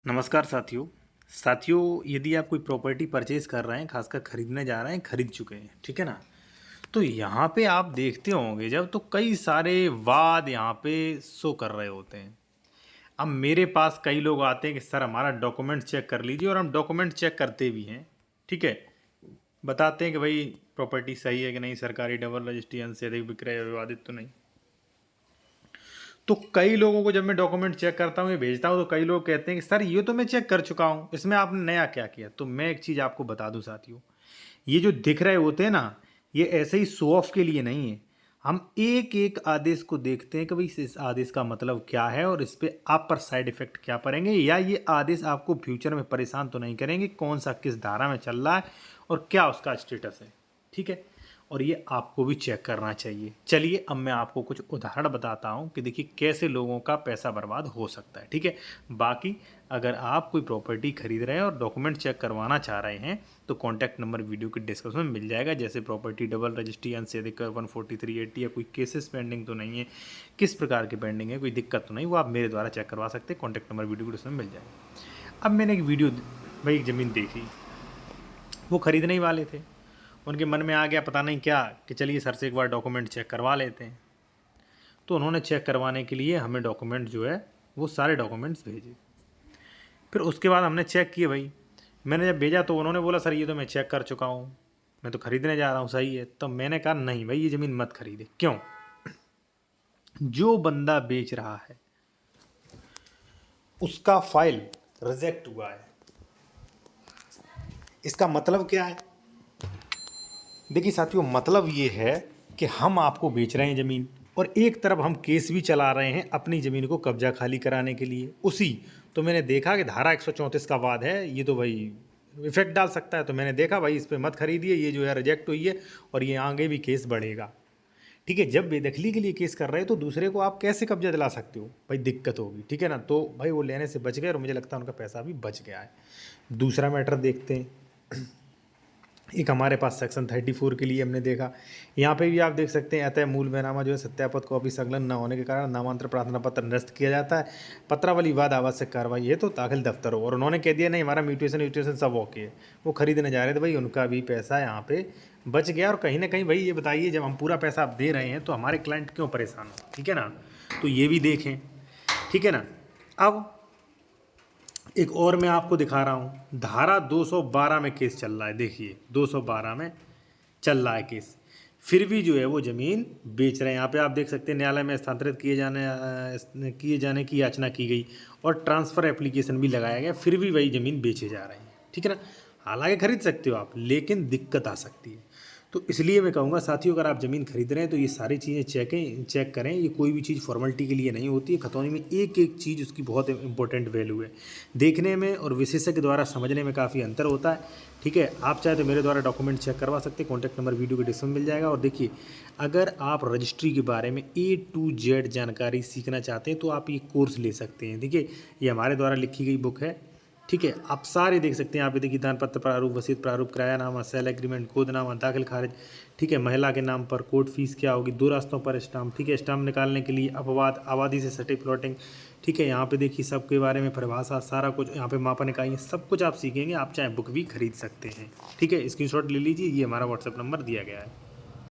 नमस्कार साथियों। यदि आप कोई प्रॉपर्टी परचेज कर रहे हैं, खासकर खरीदने जा रहे हैं, खरीद चुके हैं, ठीक है ना। तो यहाँ पे आप देखते होंगे जब तो कई सारे वाद यहाँ पे शो कर रहे होते हैं। अब मेरे पास कई लोग आते हैं कि सर हमारा डॉक्यूमेंट चेक कर लीजिए, और हम डॉक्यूमेंट चेक करते भी हैं, ठीक है। बताते हैं कि भाई प्रॉपर्टी सही है कि नहीं, सरकारी डबल रजिस्ट्रेशन से अधिक विक्रय विवादित तो नहीं। तो कई लोगों को जब मैं डॉक्यूमेंट चेक करता हूँ, ये भेजता हूँ, तो कई लोग कहते हैं कि सर ये तो मैं चेक कर चुका हूँ, इसमें आपने नया क्या किया। तो मैं एक चीज़ आपको बता दूँ साथियों, ये जो दिख रहे होते हैं ना, ये ऐसे ही शो ऑफ के लिए नहीं है। हम एक एक आदेश को देखते हैं कि भाई इस आदेश का मतलब क्या है, और इस पे आप पर साइड इफेक्ट क्या पड़ेंगे, या ये आदेश आपको फ्यूचर में परेशान तो नहीं करेंगे, कौन सा किस धारा में चल रहा है और क्या उसका स्टेटस है, ठीक है। और ये आपको भी चेक करना चाहिए। चलिए अब मैं आपको कुछ उदाहरण बताता हूँ कि देखिए कैसे लोगों का पैसा बर्बाद हो सकता है, ठीक है। बाकी अगर आप कोई प्रॉपर्टी खरीद रहे हैं और डॉक्यूमेंट चेक करवाना चाह रहे हैं, तो कॉन्टैक्ट नंबर वीडियो के डिस्क्रिप्शन में मिल जाएगा। जैसे प्रॉपर्टी डबल रजिस्ट्री से अधिक 14380, या कोई केसेस पेंडिंग तो नहीं है, किस प्रकार के पेंडिंग है, कोई दिक्कत तो नहीं, वो आप मेरे द्वारा चेक करवा सकते हैं। कॉन्टैक्ट नंबर वीडियो के डिस्क्रिप्शन में मिल जाएगा। अब मैंने एक वीडियो, भाई एक ज़मीन देखी, वो खरीदने ही वाले थे। उनके मन में आ गया पता नहीं क्या कि चलिए सर से एक बार डॉक्यूमेंट चेक करवा लेते हैं। तो उन्होंने चेक करवाने के लिए हमें डॉक्यूमेंट जो है वो सारे डॉक्यूमेंट्स भेजे। फिर उसके बाद हमने चेक किए भाई। मैंने जब भेजा तो उन्होंने बोला सर ये तो मैं चेक कर चुका हूँ, मैं तो खरीदने जा रहा हूँ, सही है। तो मैंने कहा नहीं भाई, ये ज़मीन मत खरीदे। क्यों? जो बंदा बेच रहा है उसका फाइल रिजेक्ट हुआ है। इसका मतलब क्या है? देखिए साथियों, मतलब ये है कि हम आपको बेच रहे हैं ज़मीन, और एक तरफ हम केस भी चला रहे हैं अपनी ज़मीन को कब्जा खाली कराने के लिए। उसी तो मैंने देखा कि धारा 134 का वाद है, ये तो भाई इफेक्ट डाल सकता है। तो मैंने देखा भाई इस पर मत खरीदिए, ये जो है रिजेक्ट हुई है, और ये आगे भी केस बढ़ेगा, ठीक है। जब बेदखली के लिए केस कर रहे हो तो दूसरे को आप कैसे कब्जा दिला सकते हो भाई, दिक्कत होगी, ठीक है ना। तो भाई वो लेने से बच गए, और मुझे लगता है उनका पैसा भी बच गया है। दूसरा मैटर देखते हैं। एक हमारे पास सेक्शन 34 के लिए हमने देखा, यहाँ पे भी आप देख सकते हैं, अतः मूल बैनामा जो है सत्यापद कॉपी संलग्न न होने के कारण नामांतर प्रार्थना पत्र निरस्त किया जाता है। पत्रावली वाद आवश्यक कार्रवाई है तो दाखिल दफ्तर हो। और उन्होंने कह दिया नहीं हमारा म्यूटेशन सब ओके है। वो खरीदने जा रहे थे भाई, उनका भी पैसा यहाँ पे बच गया। और कहीं ना कहीं भाई ये बताइए, जब हम पूरा पैसा आप दे रहे हैं तो हमारे क्लाइंट क्यों परेशान हो, ठीक है ना। तो ये भी देखें, ठीक है ना। अब एक और मैं आपको दिखा रहा हूँ, धारा 212 में केस चल रहा है। देखिए 212 में चल रहा है केस, फिर भी जो है वो ज़मीन बेच रहे हैं। यहाँ पे आप देख सकते हैं न्यायालय में स्थानांतरित किए जाने की याचना की गई, और ट्रांसफ़र एप्लीकेशन भी लगाया गया, फिर भी वही ज़मीन बेचे जा रहे हैं, ठीक है ना। हालांकि खरीद सकते हो आप, लेकिन दिक्कत आ सकती है। तो इसलिए मैं कहूँगा साथियों, अगर आप ज़मीन खरीद रहे हैं तो ये सारी चीज़ें चेक करें। ये कोई भी चीज़ फॉर्मेलिटी के लिए नहीं होती है। खतौनी में एक एक चीज़ उसकी बहुत इंपॉर्टेंट वैल्यू है। देखने में और विशेषज्ञ द्वारा समझने में काफ़ी अंतर होता है, ठीक है। आप चाहे तो मेरे द्वारा डॉक्यूमेंट चेक करवा सकते हैं। कॉन्टैक्ट नंबर वीडियो के डिस्क्रिप्शन में मिल जाएगा। और देखिए, अगर आप रजिस्ट्री के बारे में A to Z जानकारी सीखना चाहते हैं तो आप ये कोर्स ले सकते हैं। देखिए ये हमारे द्वारा लिखी गई बुक है, ठीक है। आप सारे देख सकते हैं। यहाँ पे देखिए दान पत्र प्रारूप, वसीयत प्रारूप, किरायानामा, सेल एग्रीमेंट, गोदनामा, दाखिल खारिज, ठीक है। महिला के नाम पर कोर्ट फीस क्या होगी, 2 रास्तों पर स्टाम्प, ठीक है। स्टाम्प निकालने के लिए अपवाद, आबादी से सटी प्लॉटिंग, ठीक है। यहाँ पे देखिए सबके बारे में परिभाषा, सारा कुछ यहाँ पे मापन इकाई, सब कुछ आप सीखेंगे। आप चाहे बुक भी खरीद सकते हैं, ठीक है। स्क्रीनशॉट ले लीजिए, ये हमारा व्हाट्सएप नंबर दिया गया है।